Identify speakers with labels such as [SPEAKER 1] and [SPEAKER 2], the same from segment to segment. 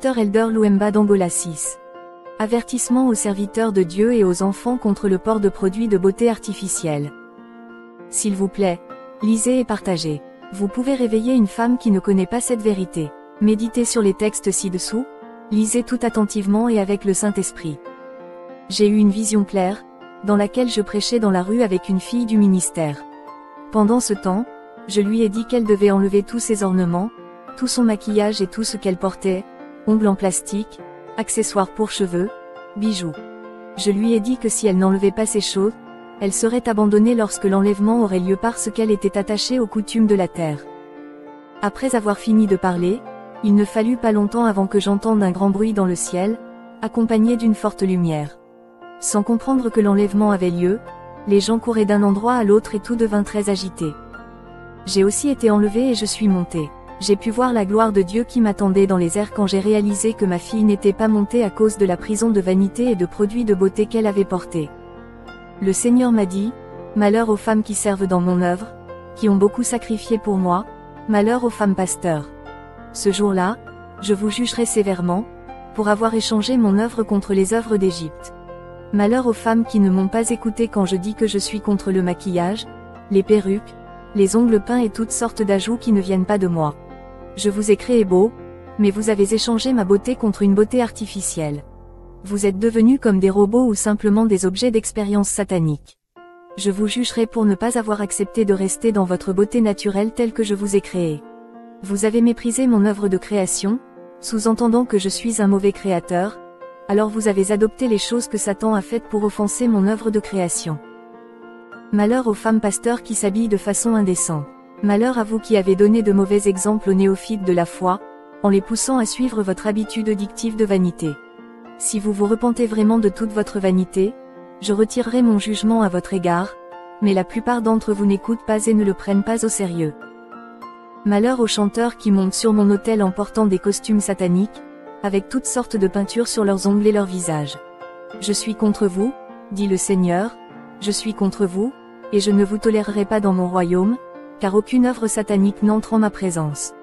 [SPEAKER 1] Pasteur Elder Louemba d'Angola 6. Avertissement aux serviteurs de Dieu et aux enfants contre le port de produits de beauté artificielle. S'il vous plaît, lisez et partagez. Vous pouvez réveiller une femme qui ne connaît pas cette vérité. Méditez sur les textes ci-dessous, lisez tout attentivement et avec le Saint-Esprit. J'ai eu une vision claire, dans laquelle je prêchais dans la rue avec une fille du ministère. Pendant ce temps, je lui ai dit qu'elle devait enlever tous ses ornements, tout son maquillage et tout ce qu'elle portait, ongles en plastique, accessoires pour cheveux, bijoux. Je lui ai dit que si elle n'enlevait pas ces choses, elle serait abandonnée lorsque l'enlèvement aurait lieu parce qu'elle était attachée aux coutumes de la terre. Après avoir fini de parler, il ne fallut pas longtemps avant que j'entende un grand bruit dans le ciel, accompagné d'une forte lumière. Sans comprendre que l'enlèvement avait lieu, les gens couraient d'un endroit à l'autre et tout devint très agité. J'ai aussi été enlevé et je suis monté. J'ai pu voir la gloire de Dieu qui m'attendait dans les airs quand j'ai réalisé que ma fille n'était pas montée à cause de la prison de vanité et de produits de beauté qu'elle avait portés. Le Seigneur m'a dit, « Malheur aux femmes qui servent dans mon œuvre, qui ont beaucoup sacrifié pour moi, malheur aux femmes pasteurs. Ce jour-là, je vous jugerai sévèrement, pour avoir échangé mon œuvre contre les œuvres d'Égypte. Malheur aux femmes qui ne m'ont pas écouté quand je dis que je suis contre le maquillage, les perruques, les ongles peints et toutes sortes d'ajouts qui ne viennent pas de moi. Je vous ai créé beau, mais vous avez échangé ma beauté contre une beauté artificielle. Vous êtes devenus comme des robots ou simplement des objets d'expérience satanique. Je vous jugerai pour ne pas avoir accepté de rester dans votre beauté naturelle telle que je vous ai créée. Vous avez méprisé mon œuvre de création, sous-entendant que je suis un mauvais créateur, alors vous avez adopté les choses que Satan a faites pour offenser mon œuvre de création. Malheur aux femmes pasteurs qui s'habillent de façon indécente. Malheur à vous qui avez donné de mauvais exemples aux néophytes de la foi, en les poussant à suivre votre habitude addictive de vanité. Si vous vous repentez vraiment de toute votre vanité, je retirerai mon jugement à votre égard, mais la plupart d'entre vous n'écoutent pas et ne le prennent pas au sérieux. Malheur aux chanteurs qui montent sur mon autel en portant des costumes sataniques, avec toutes sortes de peintures sur leurs ongles et leurs visages. Je suis contre vous, dit le Seigneur, je suis contre vous, et je ne vous tolérerai pas dans mon royaume, car aucune œuvre satanique n'entre en ma présence.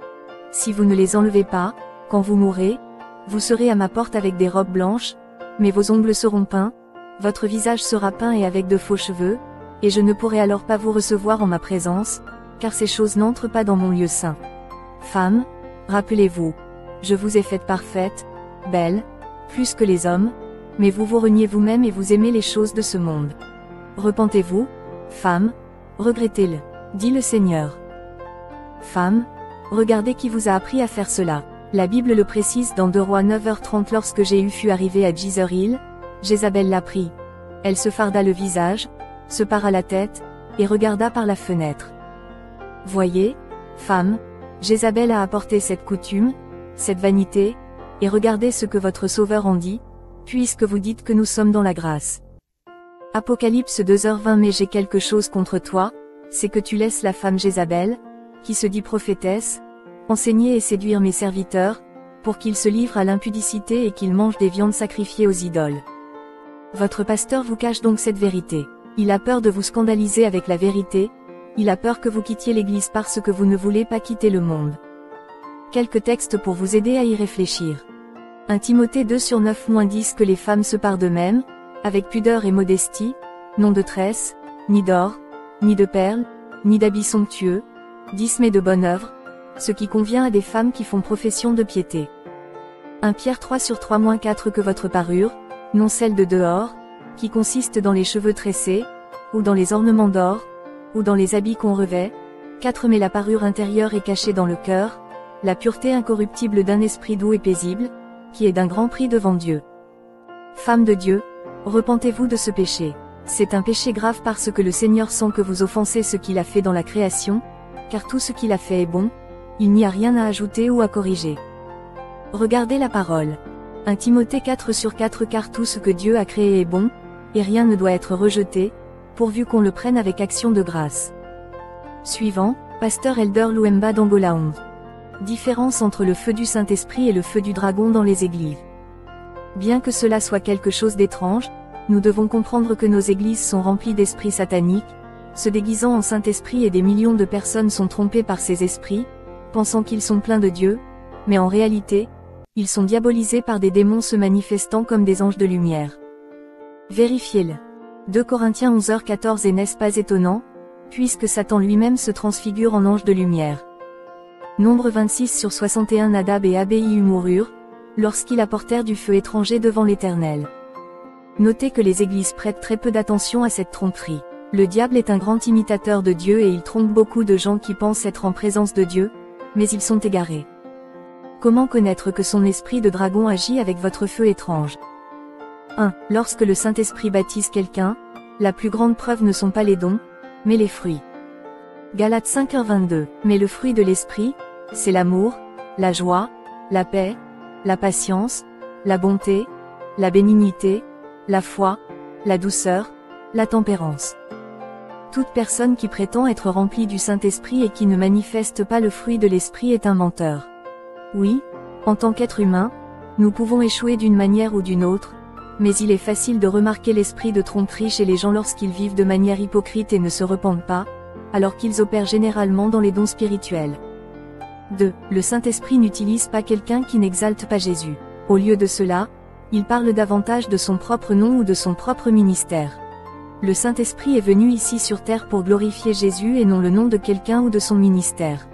[SPEAKER 1] Si vous ne les enlevez pas, quand vous mourrez, vous serez à ma porte avec des robes blanches, mais vos ongles seront peints, votre visage sera peint et avec de faux cheveux, et je ne pourrai alors pas vous recevoir en ma présence, car ces choses n'entrent pas dans mon lieu saint. Femmes, rappelez-vous, je vous ai faite parfaite, belle, plus que les hommes, mais vous vous reniez vous-même et vous aimez les choses de ce monde. Repentez-vous, femmes, regrettez-le, dit le Seigneur. Femmes, regardez qui vous a appris à faire cela. La Bible le précise dans 2 Rois 9h30. Lorsque Jéhu fut arrivé à Jezreel, Jézabel l'a pris. Elle se farda le visage, se para la tête, et regarda par la fenêtre. Voyez, femmes, Jézabel a apporté cette coutume, cette vanité, et regardez ce que votre Sauveur en dit, puisque vous dites que nous sommes dans la grâce. Apocalypse 2h20. Mais j'ai quelque chose contre toi, c'est que tu laisses la femme Jézabel, qui se dit prophétesse, enseigner et séduire mes serviteurs, pour qu'ils se livrent à l'impudicité et qu'ils mangent des viandes sacrifiées aux idoles. Votre pasteur vous cache donc cette vérité. Il a peur de vous scandaliser avec la vérité, il a peur que vous quittiez l'Église parce que vous ne voulez pas quitter le monde. Quelques textes pour vous aider à y réfléchir. 1 Timothée 2/9 - 10 Que les femmes se parent d'eux-mêmes, avec pudeur et modestie, non de tresse, ni d'or, ni de perles, ni d'habits somptueux, 10 mais de bonne œuvre, ce qui convient à des femmes qui font profession de piété. 1 Pierre 3/3 - 4 Que votre parure, non celle de dehors, qui consiste dans les cheveux tressés, ou dans les ornements d'or, ou dans les habits qu'on revêt, 4 Mais la parure intérieure est cachée dans le cœur, la pureté incorruptible d'un esprit doux et paisible, qui est d'un grand prix devant Dieu. Femmes de Dieu, repentez-vous de ce péché. C'est un péché grave parce que le Seigneur sent que vous offensez ce qu'il a fait dans la création, car tout ce qu'il a fait est bon, il n'y a rien à ajouter ou à corriger. Regardez la parole. 1 Timothée 4/4 Car tout ce que Dieu a créé est bon, et rien ne doit être rejeté, pourvu qu'on le prenne avec action de grâce. Suivant, Pasteur Elder Louemba d'Angola 11. Différence entre le feu du Saint-Esprit et le feu du dragon dans les églises. Bien que cela soit quelque chose d'étrange, nous devons comprendre que nos églises sont remplies d'esprits sataniques, se déguisant en Saint-Esprit, et des millions de personnes sont trompées par ces esprits, pensant qu'ils sont pleins de Dieu, mais en réalité, Ils sont diabolisés par des démons se manifestant comme des anges de lumière. Vérifiez-le. 2 Corinthiens 11h14. Et n'est-ce pas étonnant, puisque Satan lui-même se transfigure en ange de lumière. Nombre 26/61. Nadab et Abihu moururent, lorsqu'ils apportèrent du feu étranger devant l'Éternel. Notez que les églises prêtent très peu d'attention à cette tromperie. Le diable est un grand imitateur de Dieu et il trompe beaucoup de gens qui pensent être en présence de Dieu, mais ils sont égarés. Comment connaître que son esprit de dragon agit avec votre feu étrange? 1. Lorsque le Saint-Esprit baptise quelqu'un, la plus grande preuve ne sont pas les dons, mais les fruits. Galates 5h22. Mais le fruit de l'esprit, c'est l'amour, la joie, la paix, la patience, la bonté, la bénignité, la foi, la douceur, la tempérance. Toute personne qui prétend être remplie du Saint-Esprit et qui ne manifeste pas le fruit de l'esprit est un menteur. Oui, en tant qu'être humain, nous pouvons échouer d'une manière ou d'une autre, mais il est facile de remarquer l'esprit de tromperie chez les gens lorsqu'ils vivent de manière hypocrite et ne se repentent pas, alors qu'ils opèrent généralement dans les dons spirituels. 2. Le Saint-Esprit n'utilise pas quelqu'un qui n'exalte pas Jésus. Au lieu de cela, il parle davantage de son propre nom ou de son propre ministère. Le Saint-Esprit est venu ici sur terre pour glorifier Jésus et non le nom de quelqu'un ou de son ministère.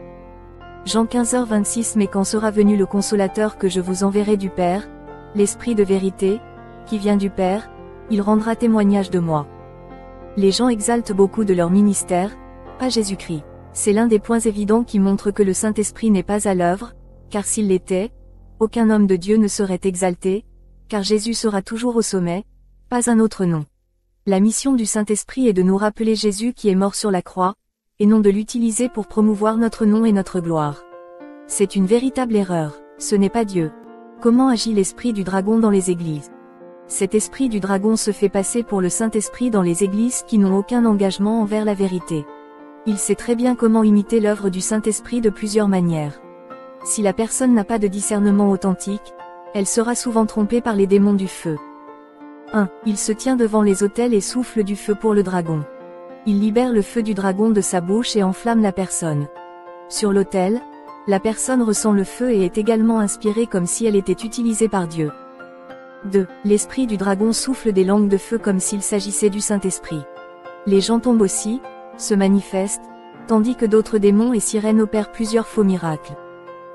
[SPEAKER 1] Jean 15h26. Mais quand sera venu le Consolateur que je vous enverrai du Père, l'Esprit de vérité, qui vient du Père, il rendra témoignage de moi. Les gens exaltent beaucoup de leur ministère, pas Jésus-Christ. C'est l'un des points évidents qui montre que le Saint-Esprit n'est pas à l'œuvre, car s'il l'était, aucun homme de Dieu ne serait exalté, car Jésus sera toujours au sommet, pas un autre nom. La mission du Saint-Esprit est de nous rappeler Jésus qui est mort sur la croix, et non de l'utiliser pour promouvoir notre nom et notre gloire. C'est une véritable erreur, ce n'est pas Dieu. Comment agit l'esprit du dragon dans les églises? Cet esprit du dragon se fait passer pour le Saint-Esprit dans les églises qui n'ont aucun engagement envers la vérité. Il sait très bien comment imiter l'œuvre du Saint-Esprit de plusieurs manières. Si la personne n'a pas de discernement authentique, elle sera souvent trompée par les démons du feu. 1. Il se tient devant les autels et souffle du feu pour le dragon. Il libère le feu du dragon de sa bouche et enflamme la personne. Sur l'autel, la personne ressent le feu et est également inspirée comme si elle était utilisée par Dieu. 2. L'esprit du dragon souffle des langues de feu comme s'il s'agissait du Saint-Esprit. Les gens tombent aussi, se manifestent, tandis que d'autres démons et sirènes opèrent plusieurs faux miracles.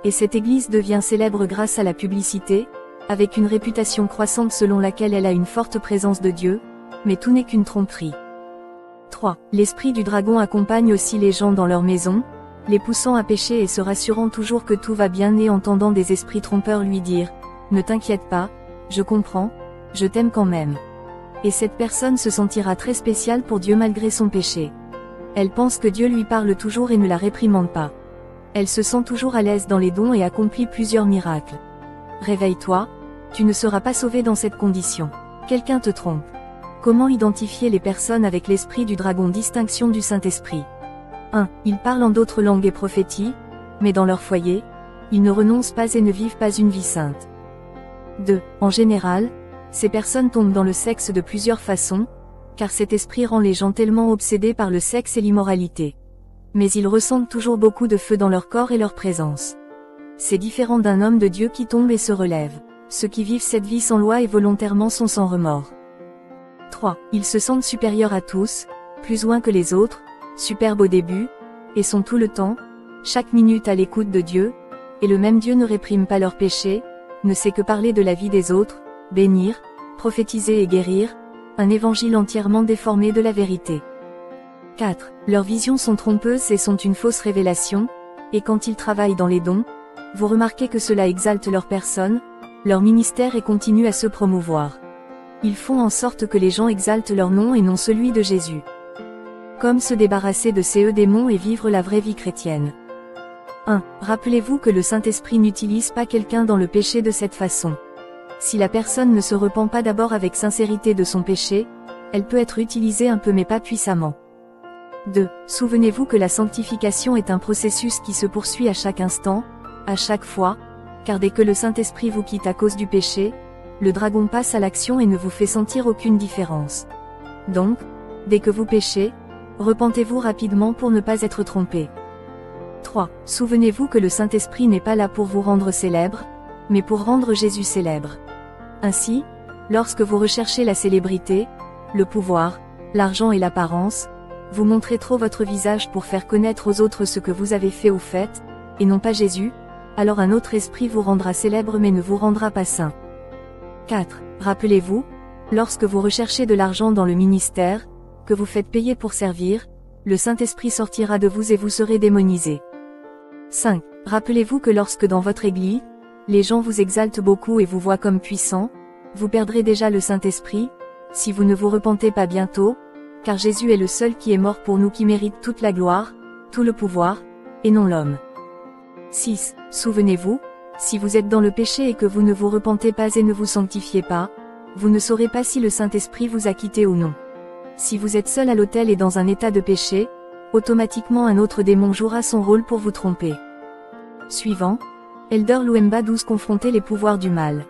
[SPEAKER 1] Et cette église devient célèbre grâce à la publicité, avec une réputation croissante selon laquelle elle a une forte présence de Dieu, mais tout n'est qu'une tromperie. 3. L'esprit du dragon accompagne aussi les gens dans leur maison, les poussant à pécher et se rassurant toujours que tout va bien et entendant des esprits trompeurs lui dire « Ne t'inquiète pas, je comprends, je t'aime quand même ». Et cette personne se sentira très spéciale pour Dieu malgré son péché. Elle pense que Dieu lui parle toujours et ne la réprimande pas. Elle se sent toujours à l'aise dans les dons et accomplit plusieurs miracles. Réveille-toi, tu ne seras pas sauvé dans cette condition. Quelqu'un te trompe. Comment identifier les personnes avec l'esprit du dragon? Distinction du Saint-Esprit. 1. Ils parlent en d'autres langues et prophétient, mais dans leur foyer, ils ne renoncent pas et ne vivent pas une vie sainte. 2. En général, ces personnes tombent dans le sexe de plusieurs façons, car cet esprit rend les gens tellement obsédés par le sexe et l'immoralité. Mais ils ressentent toujours beaucoup de feu dans leur corps et leur présence. C'est différent d'un homme de Dieu qui tombe et se relève. Ceux qui vivent cette vie sans loi et volontairement sont sans remords. 3. Ils se sentent supérieurs à tous, plus loin que les autres, superbes au début, et sont tout le temps, chaque minute à l'écoute de Dieu, et le même Dieu ne réprime pas leurs péchés, ne sait que parler de la vie des autres, bénir, prophétiser et guérir, un évangile entièrement déformé de la vérité. 4. Leurs visions sont trompeuses et sont une fausse révélation, et quand ils travaillent dans les dons, vous remarquez que cela exalte leur personne, leur ministère et continue à se promouvoir. Ils font en sorte que les gens exaltent leur nom et non celui de Jésus. Comme se débarrasser de ces démons et vivre la vraie vie chrétienne. 1. Rappelez-vous que le Saint-Esprit n'utilise pas quelqu'un dans le péché de cette façon. Si la personne ne se repent pas d'abord avec sincérité de son péché, elle peut être utilisée un peu mais pas puissamment. 2. Souvenez-vous que la sanctification est un processus qui se poursuit à chaque instant, à chaque fois, car dès que le Saint-Esprit vous quitte à cause du péché, le dragon passe à l'action et ne vous fait sentir aucune différence. Donc, dès que vous péchez, repentez-vous rapidement pour ne pas être trompé. 3. Souvenez-vous que le Saint-Esprit n'est pas là pour vous rendre célèbre, mais pour rendre Jésus célèbre. Ainsi, lorsque vous recherchez la célébrité, le pouvoir, l'argent et l'apparence, vous montrez trop votre visage pour faire connaître aux autres ce que vous avez fait ou faites, et non pas Jésus, alors un autre esprit vous rendra célèbre mais ne vous rendra pas saint. 4. Rappelez-vous, lorsque vous recherchez de l'argent dans le ministère, que vous faites payer pour servir, le Saint-Esprit sortira de vous et vous serez démonisé. 5. Rappelez-vous que lorsque dans votre église, les gens vous exaltent beaucoup et vous voient comme puissant, vous perdrez déjà le Saint-Esprit, si vous ne vous repentez pas bientôt, car Jésus est le seul qui est mort pour nous qui mérite toute la gloire, tout le pouvoir, et non l'homme. 6. Souvenez-vous, si vous êtes dans le péché et que vous ne vous repentez pas et ne vous sanctifiez pas, vous ne saurez pas si le Saint-Esprit vous a quitté ou non. Si vous êtes seul à l'autel et dans un état de péché, automatiquement un autre démon jouera son rôle pour vous tromper. Suivant, Elder Louemba 12 confronter les pouvoirs du mal.